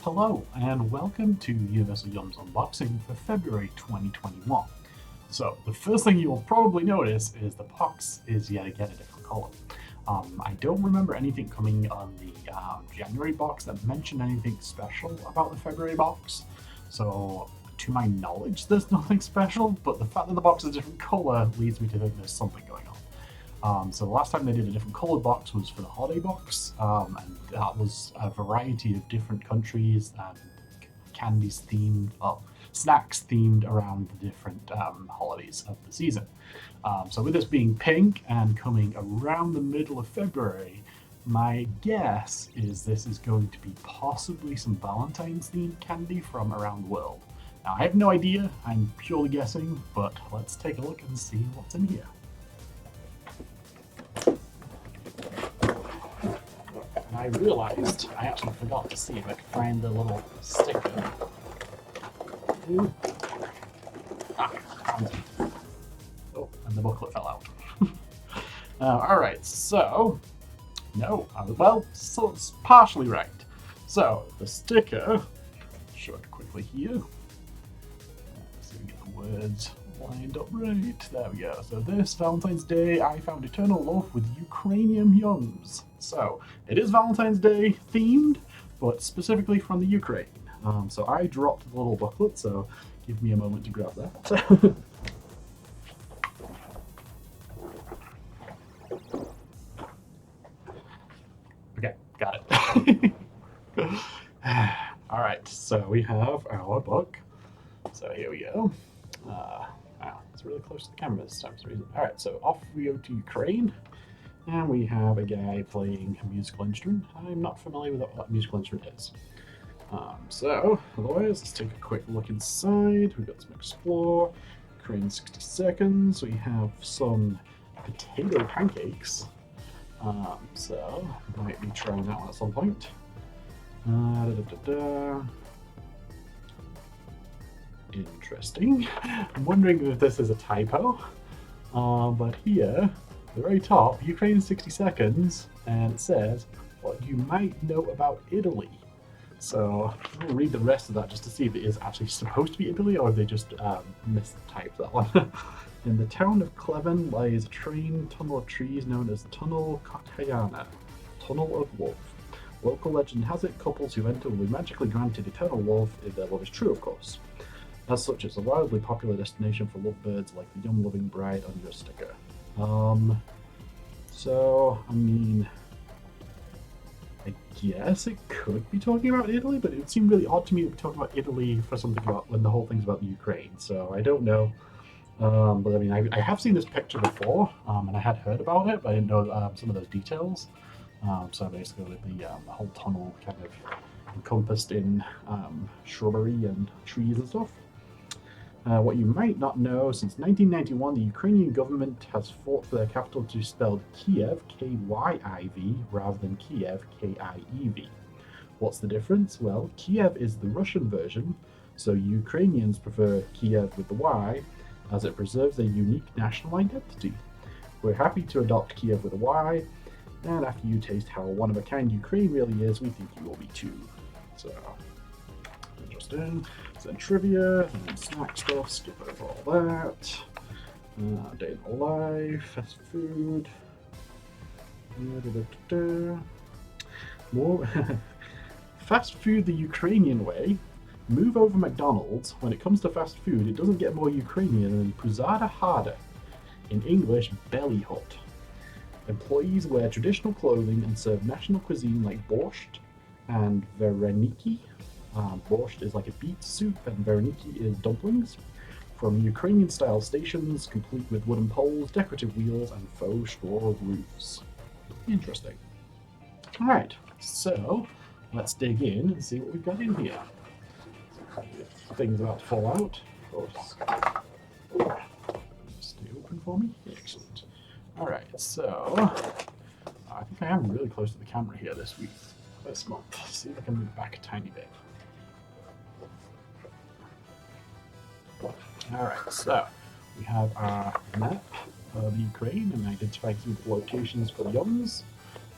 Hello and welcome to Universal Yums Unboxing for February 2021. So the first thing you'll probably notice is the box is yet again a different color. I don't remember anything coming on the January box that mentioned anything special about the February box. So to my knowledge there's nothing special, but the fact that the box is a different color leads me to think there's something going on. So the last time they did a different colored box was for the holiday box, and that was a variety of different countries and candies themed, well, snacks themed around the different holidays of the season. So with this being pink and coming around the middle of February, my guess is this is going to be possibly some Valentine's themed candy from around the world. Now I have no idea, I'm purely guessing, but let's take a look and see what's in here. I realized I actually forgot to see if I could find the little sticker. Found it. Oh, and the booklet fell out. Alright, so, no, so it's partially right. So, the sticker, show it quickly here. Let's see if we get the words lined up right. There we go. So this Valentine's Day, I found eternal love with Ukrainian yums. So it is Valentine's Day themed, but specifically from the Ukraine. So I dropped the little booklet, so give me a moment to grab that. Okay, got it. All right, so we have our book. So here we go. Wow, it's really close to the camera this time for some reason. Alright, so off we go to Ukraine, and we have a guy playing a musical instrument. I'm not familiar with what that musical instrument is. So, otherwise, let's take a quick look inside. We've got some Explore, Ukraine 60 seconds. We have some potato pancakes. So, might be trying that one at some point. Interesting. I'm wondering if this is a typo, but here, at the very top, Ukraine 60 seconds, and it says what you might know about Italy. So I'll read the rest of that just to see if it is actually supposed to be Italy or if they just mistyped that one. In the town of Kleven lies a train tunnel of trees known as Tunnel Kakayana, Tunnel of Love. Local legend has it couples who enter will be magically granted eternal love if their love is true, of course. As such, it's a wildly popular destination for lovebirds like the yum-loving bride on your sticker. So, I mean, I guess it could be talking about Italy, but it would seem really odd to me to be talking about Italy for something about when the whole thing's about Ukraine. So I don't know. But I mean, I have seen this picture before, and I had heard about it, but I didn't know some of those details. So basically, the whole tunnel kind of encompassed in shrubbery and trees and stuff. What you might not know, since 1991, the Ukrainian government has fought for their capital to be spelled Kiev, K-Y-I-V, rather than Kiev, K-I-E-V. What's the difference? Well, Kiev is the Russian version, so Ukrainians prefer Kiev with the Y, as it preserves their unique national identity. We're happy to adopt Kiev with a Y, and after you taste how one-of-a-kind Ukraine really is, we think you will be too. So, interesting. Then trivia, and then snack stuff, skip over all that. Day in the life, fast food. More fast food the Ukrainian way. Move over McDonald's. When it comes to fast food, it doesn't get more Ukrainian than Puzada Harder. In English, Belly Hut. Employees wear traditional clothing and serve national cuisine like borscht and vereniki. Borscht is like a beet soup, and vereniki is dumplings. From Ukrainian-style stations, complete with wooden poles, decorative wheels, and faux straw roofs. Interesting. Alright, so let's dig in and see what we've got in here. Things about to fall out, of course. Stay open for me? Excellent. Alright, so I think I am really close to the camera here this month. See if I can move back a tiny bit. Alright, so we have our map of Ukraine and identifying some locations for the yums,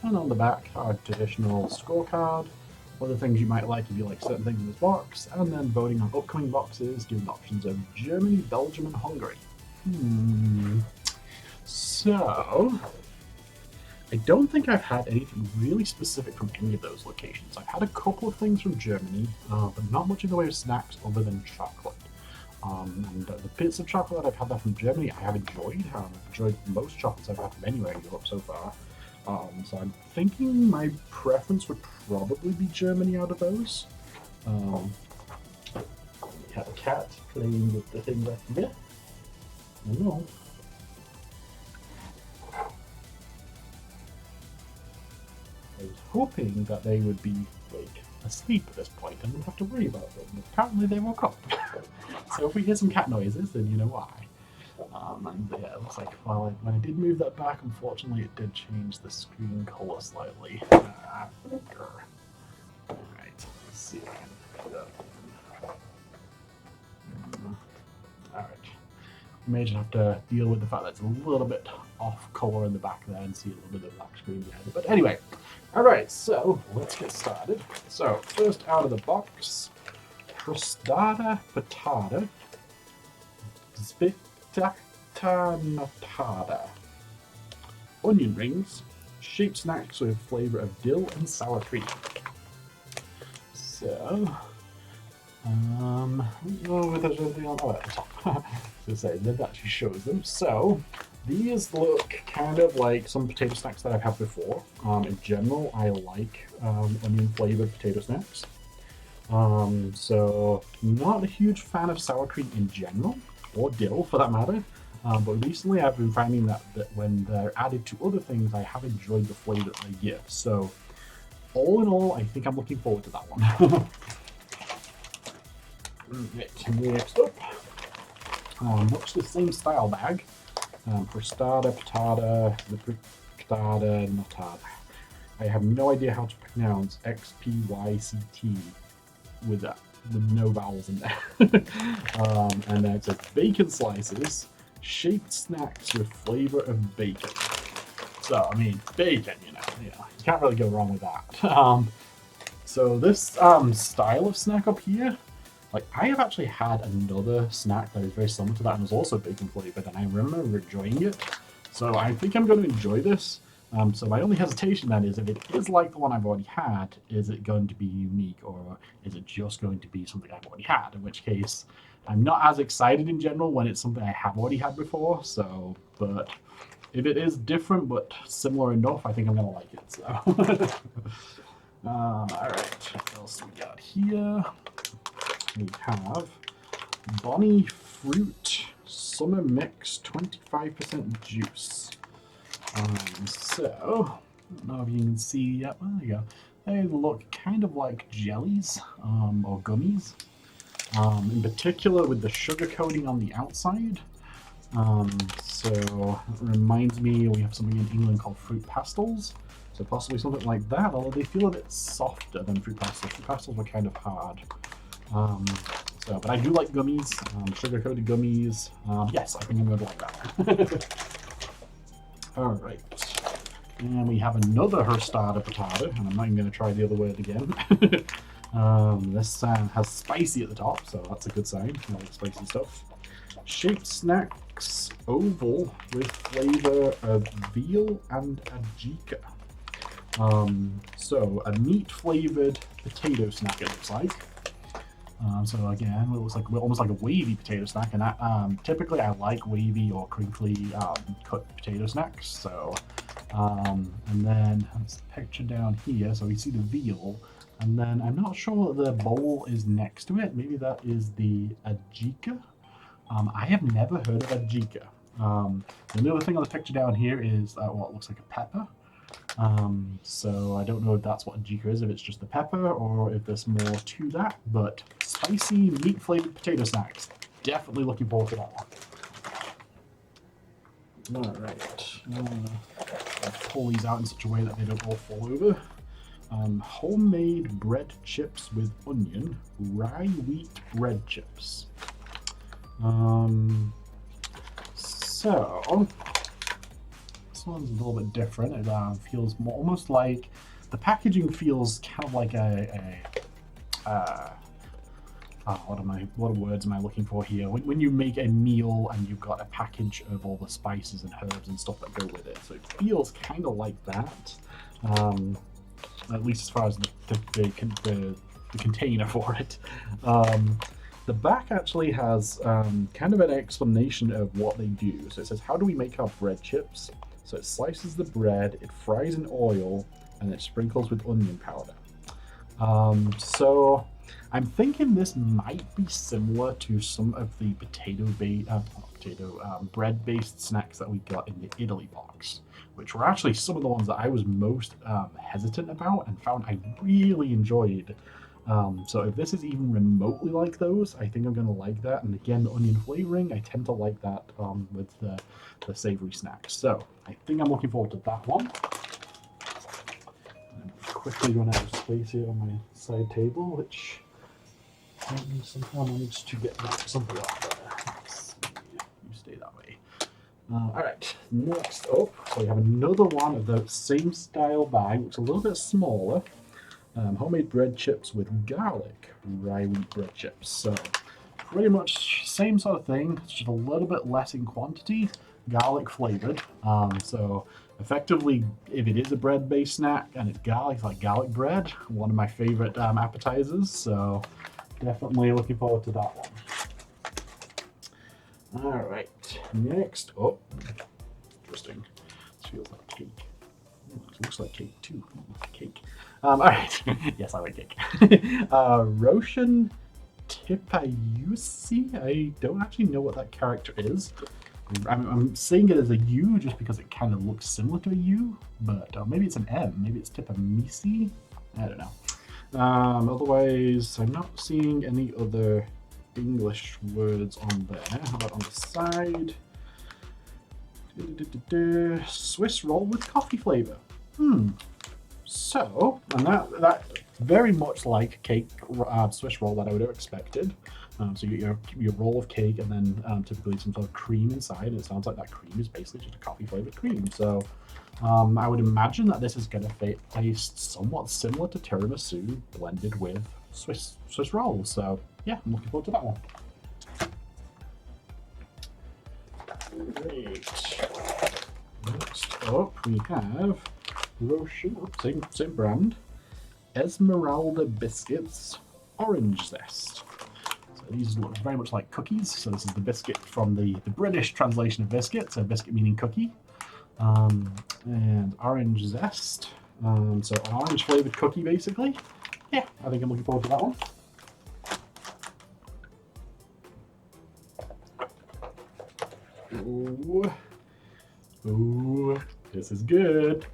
and on the back our traditional scorecard other things you might like if you like certain things in this box, and then voting on upcoming boxes, giving options of Germany, Belgium, and Hungary. So, I don't think I've had anything really specific from any of those locations. I've had a couple of things from Germany, but not much in the way of snacks other than chocolate. And the bits of chocolate I've had that from Germany, I have enjoyed. I've enjoyed most chocolates I've had from anywhere in Europe so far. So I'm thinking my preference would probably be Germany out of those. We have a cat playing with the thing right here. No. I was hoping that they would be like asleep at this point and wouldn't have to worry about them. Apparently they woke up. So if we hear some cat noises, then you know why. And yeah, it looks like when I did move that back, unfortunately it did change the screen color slightly. Alright, let's see if I can put that in. Alright. May just have to deal with the fact that it's a little bit off color in the back there and see a little bit of black screen behind it. But anyway, alright, so let's get started. So, first out of the box, crustada patata, natada, onion rings, shaped snacks with flavor of dill and sour cream. So, I don't know if there's anything on the top. To say that actually shows them. So these look kind of like some potato snacks that I've had before. In general, I like onion flavored potato snacks. So not a huge fan of sour cream in general, or dill for that matter. But recently I've been finding that when they're added to other things, I have enjoyed the flavor that they give. So all in all, I think I'm looking forward to that one. Right, next up, much the same style bag. Crustada, patata, crustada, natada. I have no idea how to pronounce XPYCT with no vowels in there. And then it says bacon slices, shaped snacks with flavor of bacon. So, I mean, bacon, you can't really go wrong with that. So this style of snack up here, like I have actually had another snack that is very similar to that and was also bacon flavored, and I remember enjoying it. So I think I'm going to enjoy this. So my only hesitation then is if it is like the one I've already had, is it going to be unique or is it just going to be something I've already had? In which case, I'm not as excited in general when it's something I have already had before. So, but if it is different but similar enough, I think I'm going to like it. So, all right, what else we got here? We have Bonnie Fruit Summer Mix 25% juice. So, I don't know if you can see yet. Well, there you go. They look kind of like jellies or gummies. In particular with the sugar coating on the outside. So it reminds me we have something in England called fruit pastels. So possibly something like that, although they feel a bit softer than fruit pastels. Fruit pastels were kind of hard. But I do like gummies, sugar-coated gummies. Yes, I think I'm going to like that one. All right. And we have another crustada patata, and I'm not even going to try the other word again. This has spicy at the top, so that's a good sign. I like spicy stuff. Shaped snacks, oval with flavor of veal and adjika. So a meat-flavored potato snack, it looks like. So again, it looks like almost like a wavy potato snack, and typically I like wavy or crinkly cut potato snacks. So, and then that's the picture down here. So we see the veal, and then I'm not sure what the bowl is next to it. Maybe that is the adjika. I have never heard of adjika. The other thing on the picture down here is what looks like a pepper. So I don't know if that's what adjika is, if it's just the pepper or if there's more to that, but spicy meat flavored potato snacks. Definitely looking forward to that one. Alright, I'll pull these out in such a way that they don't all fall over. Homemade bread chips with onion, rye wheat bread chips. So this one's a little bit different. It feels more, almost like the packaging feels kind of like what words am I looking for here? When you make a meal and you've got a package of all the spices and herbs and stuff that go with it, so it feels kind of like that. At least as far as the container for it. The back actually has kind of an explanation of what they do. So it says, how do we make our bread chips? So it slices the bread, it fries in oil, and it sprinkles with onion powder. So I'm thinking this might be similar to some of the bread-based snacks that we got in the Italy box, which were actually some of the ones that I was most hesitant about and found I really enjoyed. So if this is even remotely like those, I think I'm going to like that. And again, the onion flavoring, I tend to like that with the savory snacks. So I think I'm looking forward to that one. I'm quickly run out of space here on my side table, which somehow managed to get something off there. Let's see. You stay that way. Alright, next up, so we have another one of the same style bag, which is a little bit smaller. Homemade bread chips with garlic rye wheat bread chips. So pretty much same sort of thing, just a little bit less in quantity, garlic flavored. So effectively, if it is a bread-based snack and it's garlic, like garlic bread, one of my favorite appetizers. So definitely looking forward to that one. All right, next up, interesting. This feels like cake. It looks like cake too. Cake. All right. Yes, I like cake. Roshan Tipayusi. I don't actually know what that character is. I'm saying it as a U just because it kind of looks similar to a U, but maybe it's an M. Maybe it's Tipamisi. I don't know. Otherwise, I'm not seeing any other English words on there. How about on the side? Swiss roll with coffee flavor. So, and that very much like cake Swiss roll that I would have expected. So you get your roll of cake and then typically some sort of cream inside, and it sounds like that cream is basically just a coffee flavored cream. So I would imagine that this is going to taste somewhat similar to tiramisu blended with Swiss rolls. So yeah, I'm looking forward to that one. Great. Next up, we have Roshan, same brand, Esmeralda biscuits, orange zest. So these look very much like cookies. So this is the biscuit from the British translation of biscuit, so biscuit meaning cookie, and orange zest. So an orange flavored cookie, basically. Yeah, I think I'm looking forward to that one. Ooh, this is good.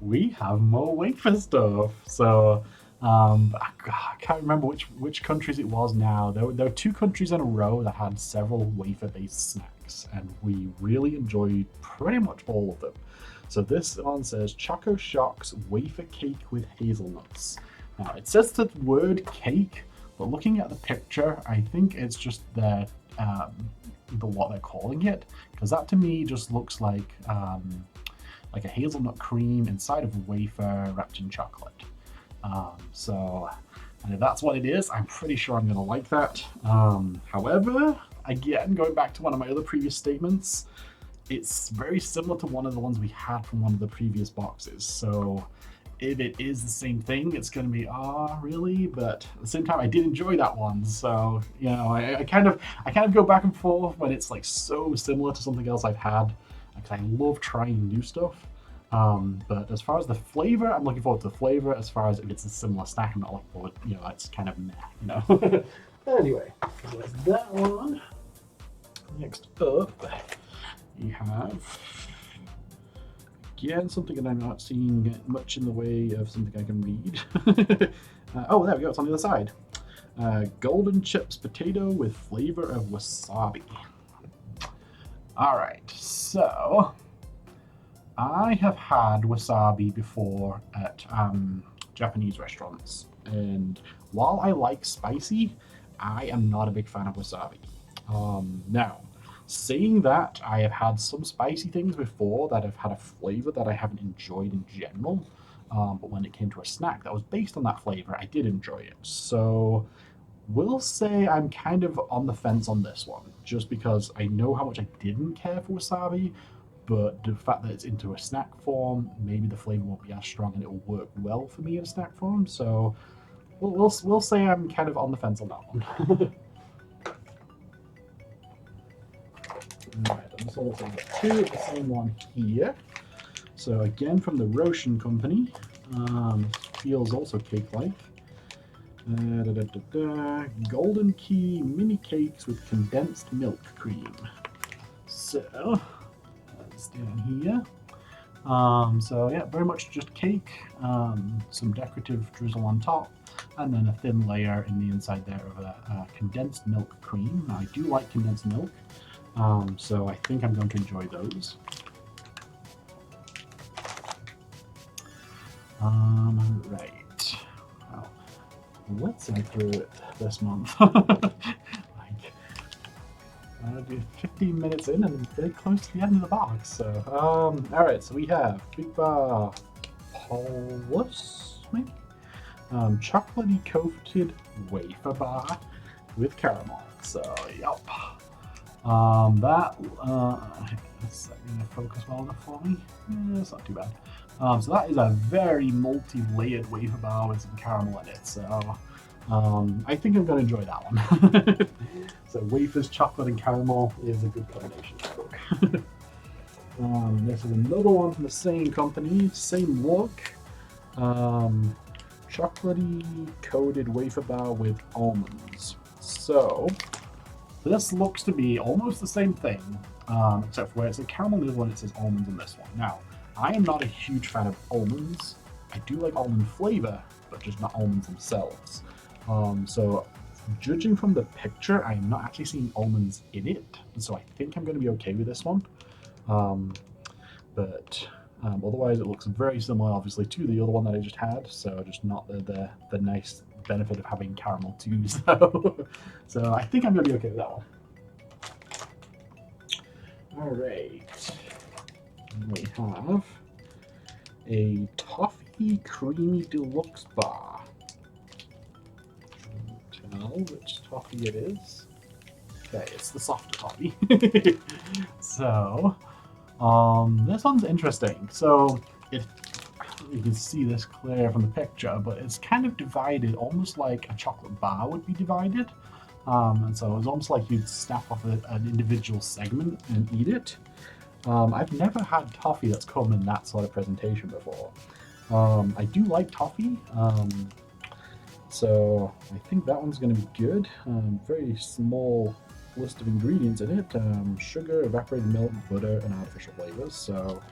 We have more wafer stuff. So I can't remember which countries it was now. There were 2 countries in a row that had several wafer-based snacks, and we really enjoyed pretty much all of them. So this one says Choco Shocks wafer cake with hazelnuts. Now it says the word cake, but looking at the picture, I think it's just what they're calling it, because that to me just looks like a hazelnut cream inside of a wafer wrapped in chocolate. And if that's what it is, I'm pretty sure I'm going to like that. However, again, going back to one of my other previous statements, it's very similar to one of the ones we had from one of the previous boxes. So if it is the same thing, it's going to be, really? But at the same time, I did enjoy that one. So, you know, I kind of go back and forth when it's like so similar to something else I've had, because I love trying new stuff. But as far as the flavor, I'm looking forward to the flavor. As far as if it's a similar snack, I'm not looking forward, it's kind of meh, Anyway, so that's that one. Next up, you have, again, something that I'm not seeing much in the way of something I can read. Oh, there we go, it's on the other side. Golden chips potato with flavor of wasabi. All right, so I have had wasabi before at Japanese restaurants, and while I like spicy, I am not a big fan of wasabi. Now, saying that, I have had some spicy things before that have had a flavor that I haven't enjoyed in general. But when it came to a snack that was based on that flavor, I did enjoy it. So will say I'm kind of on the fence on this one, just because I know how much I didn't care for wasabi, but the fact that it's into a snack form, maybe the flavor won't be as strong and it will work well for me in a snack form. So we'll say I'm kind of on the fence on that one. Alright, I'm just also got two of the same one here. So again from the Roshan company, feels also cake-like. Golden key mini cakes with condensed milk cream. So that's down here. So yeah, very much just cake, some decorative drizzle on top, and then a thin layer in the inside there of a condensed milk cream. Now, I do like condensed milk, so I think I'm going to enjoy those. Right. Well, let's get through it this month. Do 15 minutes in and very close to the end of the box. So, alright, so we have Big Bar Paulus, maybe? Chocolaty coated wafer bar with caramel. So, yup. That's going to focus well enough for me. It's not too bad. So that is a very multi-layered wafer bar with some caramel in it. So, I think I'm going to enjoy that one. So wafers, chocolate, and caramel is a good combination. This is another one from the same company, same look. Chocolatey coated wafer bar with almonds. So this looks to be almost the same thing, except for where it's a caramel in this one, it says almonds in this one. Now, I am not a huge fan of almonds. I do like almond flavor, but just not almonds themselves. So judging from the picture, I'm not actually seeing almonds in it, so I think I'm going to be okay with this one. But otherwise, it looks very similar, obviously, to the other one that I just had. So just not the nice benefit of having caramel too. So I think I'm going to be okay with that one. All right, we have a Toffee Creamy Deluxe bar. Which toffee it is. Okay, it's the softer toffee. So, this one's interesting. So, you can see this clear from the picture, but it's kind of divided almost like a chocolate bar would be divided. And so it's almost like you'd snap off an individual segment and eat it. I've never had toffee that's come in that sort of presentation before. I do like toffee. So I think that one's going to be good. Very small list of ingredients in it. Sugar, evaporated milk, butter, and artificial flavors. So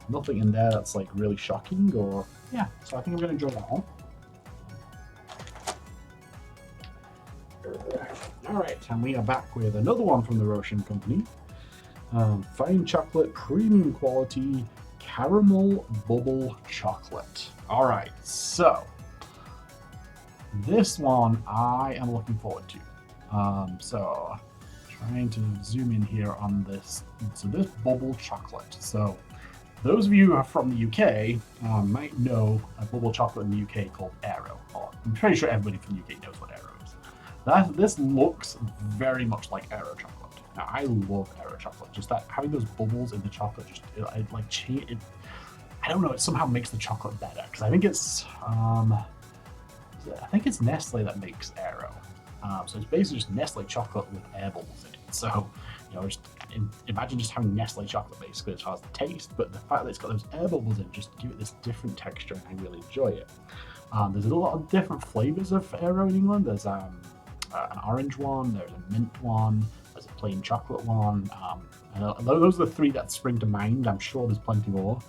nothing in there that's like really shocking or, yeah. So I think I'm going to enjoy that one. Alright, and we are back with another one from the Roshan company. Fine chocolate, premium quality, caramel bubble chocolate. Alright, so this one I am looking forward to. So trying to zoom in here on this. So this bubble chocolate. So those of you who are from the UK might know a bubble chocolate in the UK called Aero. I'm pretty sure everybody from the UK knows what Aero is. This looks very much like Aero chocolate. Now I love Aero chocolate. Just that having those bubbles in the chocolate, just it like change. I don't know. It somehow makes the chocolate better because I think it's Nestle that makes Aero. So it's basically just Nestle chocolate with air bubbles in it. So, just imagine just having Nestle chocolate basically as far as the taste, but the fact that it's got those air bubbles in just give it this different texture, and I really enjoy it. There's a lot of different flavors of Aero in England. There's an orange one, there's a mint one, there's a plain chocolate one. Those are the three that spring to mind. I'm sure there's plenty more.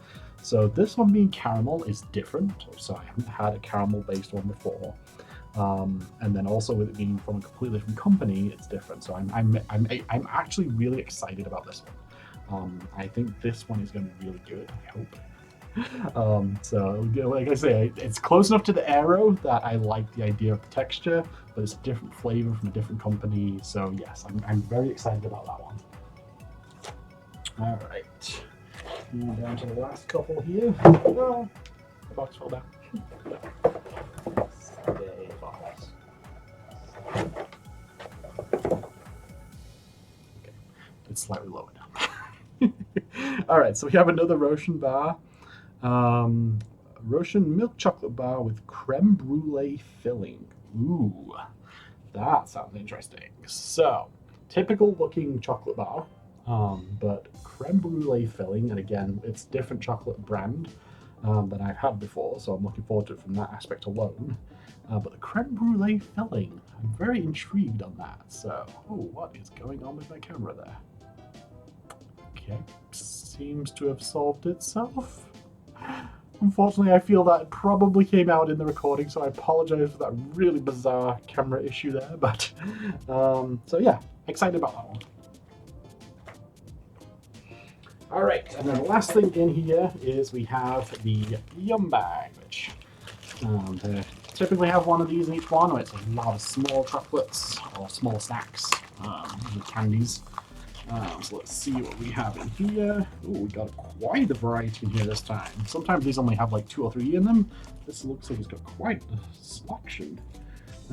So this one being caramel is different. So I haven't had a caramel-based one before. And then also with it being from a completely different company, it's different. So I'm actually really excited about this one. I think this one is going to be really good. I hope. So like I say, it's close enough to the Aero that I like the idea of the texture, but it's a different flavor from a different company. So yes, I'm very excited about that one. All right. Down to the last couple here. box fell down. Stay box. Okay, it's slightly lower now. All right, so we have another Roshan bar. Roshan milk chocolate bar with creme brulee filling. Ooh, that sounds interesting. So, typical looking chocolate bar, but creme brulee filling, and again, it's different chocolate brand than I've had before, so I'm looking forward to it from that aspect alone. But the creme brulee filling, I'm very intrigued on that. So, oh, what is going on with my camera there? Okay, seems to have solved itself. Unfortunately, I feel that probably came out in the recording, so I apologize for that really bizarre camera issue there. But, so yeah, excited about that one. All right, and then the last thing in here is we have the Yum Bag, which they typically have one of these in each one, where it's a lot of small chocolates or small snacks, with candies. So let's see what we have in here. Oh, we got quite a variety in here this time. Sometimes these only have like 2 or 3 in them. This looks like it's got quite a selection.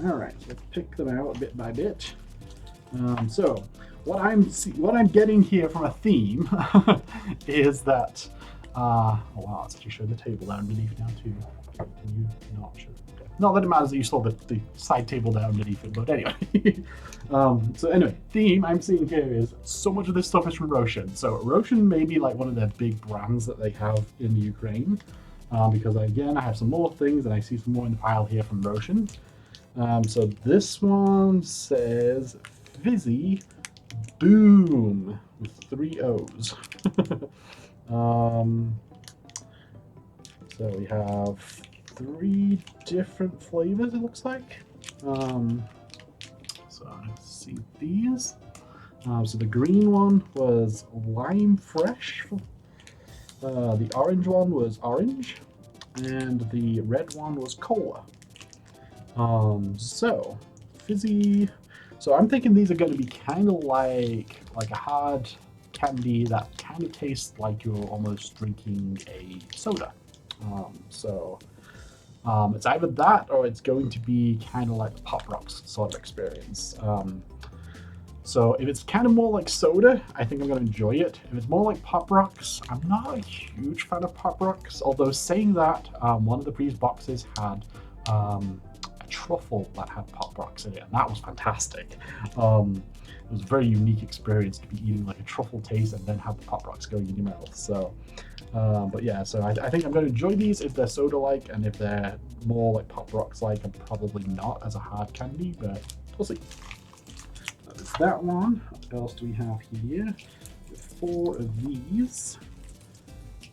All right, so let's pick them out bit by bit. So what I'm getting here from a theme is that oh wow, it's actually showing the table down underneath now too. Can you not show? Not that it matters that you saw the side table down underneath it, but anyway. So anyway, theme I'm seeing here is so much of this stuff is from Roshan. So Roshan may be like one of their big brands that they have in Ukraine, because again, I have some more things and I see some more in the pile here from Roshan. So this one says Fizzy Boom with 3 O's. So we have 3 different flavors, it looks like. So let's see these. So the green one was lime fresh. The orange one was orange, and the red one was cola. So fizzy. So I'm thinking these are going to be kind of like a hard candy that kind of tastes like you're almost drinking a soda. It's either that or it's going to be kind of like the Pop Rocks sort of experience. So if it's kind of more like soda, I think I'm going to enjoy it. If it's more like Pop Rocks, I'm not a huge fan of Pop Rocks. Although saying that, one of the previous boxes had a truffle that had Pop Rocks in it, and that was fantastic. It was a very unique experience to be eating like a truffle taste and then have the Pop Rocks going in your mouth. So, but yeah, so I think I'm going to enjoy these if they're soda-like, and if they're more like Pop Rocks-like, I'm probably not as a hard candy, but we'll see. That's that one. What else do we have here? 4 of these.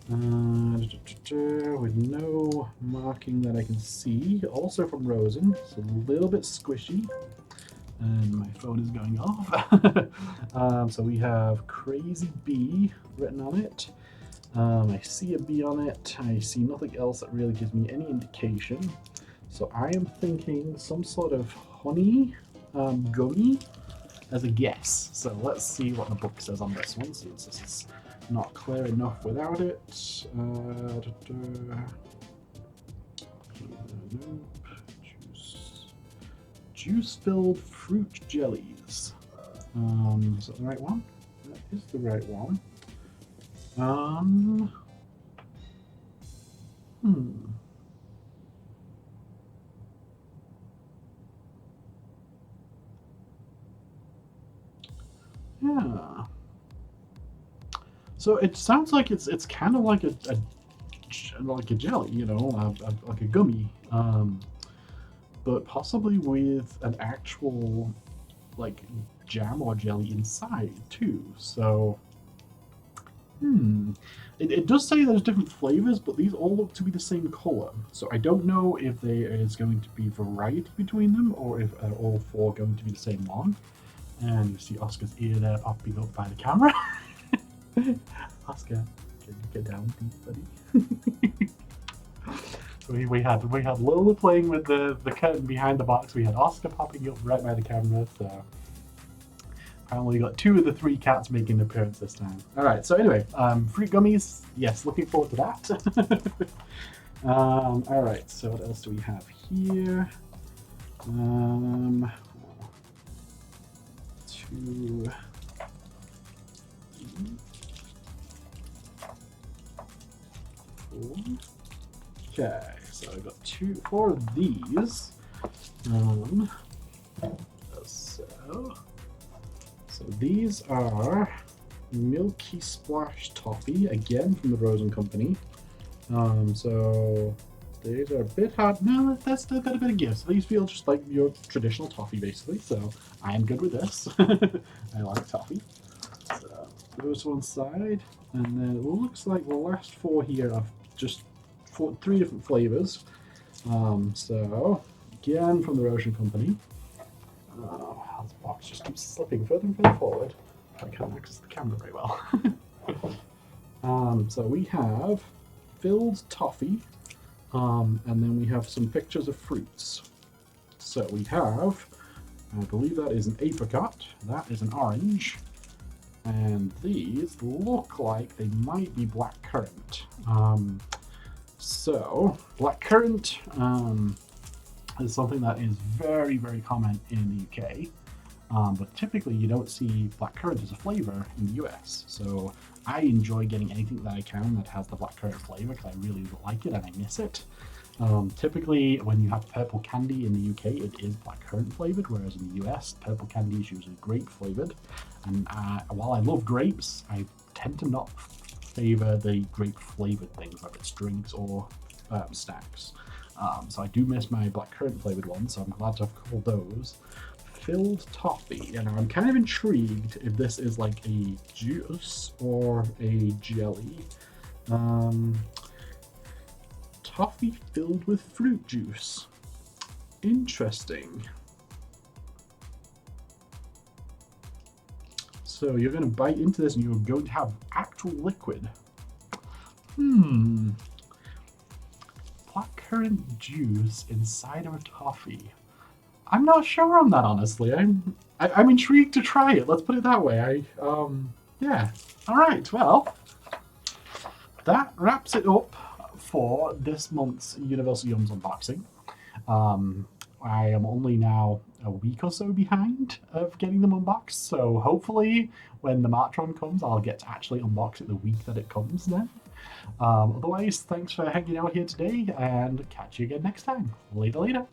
With no marking that I can see. Also from Rosen. It's a little bit squishy. And my phone is going off. So we have Crazy Bee written on it. I see a bee on it. I see nothing else that really gives me any indication. So I am thinking some sort of honey gummy as a guess. So let's see what the book says on this one, since this is not clear enough without it. Juice-filled fruit jellies. Is that the right one? That is the right one. Yeah. So it sounds like it's kind of like a jelly, you know, like a gummy, but possibly with an actual like jam or jelly inside too. So, it does say there's different flavors, but these all look to be the same color. So I don't know if there is going to be variety between them, or if all 4 going to be the same one. And you see Oscar's ear there popping up by the camera. Oscar, can you get down, please, buddy? So we had Lola playing with the curtain behind the box. We had Oscar popping up right by the camera. So apparently we got 2 of the 3 cats making an appearance this time. All right. So anyway, fruit gummies. Yes, looking forward to that. All right, so what else do we have here? Two. Okay, so I've got four of these. So these are Milky Splash Toffee, again from the Rosen Company. So these are a bit hard. No, that's still got a bit of give. So these feel just like your traditional toffee, basically. So I am good with this. I like toffee. So those one side, and then it looks like the last four here are just three different flavors. So again from the Rosen Company. This box just keeps slipping further and further forward. I can't access the camera very well. So we have filled toffee, and then we have some pictures of fruits. So we have, I believe that is an apricot, that is an orange, and these look like they might be blackcurrant. So blackcurrant is something that is very, very common in the UK. But typically you don't see blackcurrant as a flavor in the US. So I enjoy getting anything that I can that has the blackcurrant flavor because I really like it and I miss it. Typically when you have purple candy in the UK, it is blackcurrant flavored, whereas in the US, purple candy is usually grape flavored. And while I love grapes, I tend to not favor the grape flavored things, whether it's drinks or snacks. So I do miss my blackcurrant flavored ones, so I'm glad to have a couple of those. Filled toffee, and I'm kind of intrigued if this is like a juice or a jelly. Toffee filled with fruit juice. Interesting. So you're going to bite into this and you're going to have actual liquid. Blackcurrant juice inside of a toffee. I'm not sure on that, honestly. I'm intrigued to try it. Let's put it that way. Yeah. All right. Well, that wraps it up for this month's Universal Yums unboxing. I am only now a week or so behind of getting them unboxed, so hopefully when the March one comes, I'll get to actually unbox it the week that it comes then. Otherwise, thanks for hanging out here today, and catch you again next time. Later.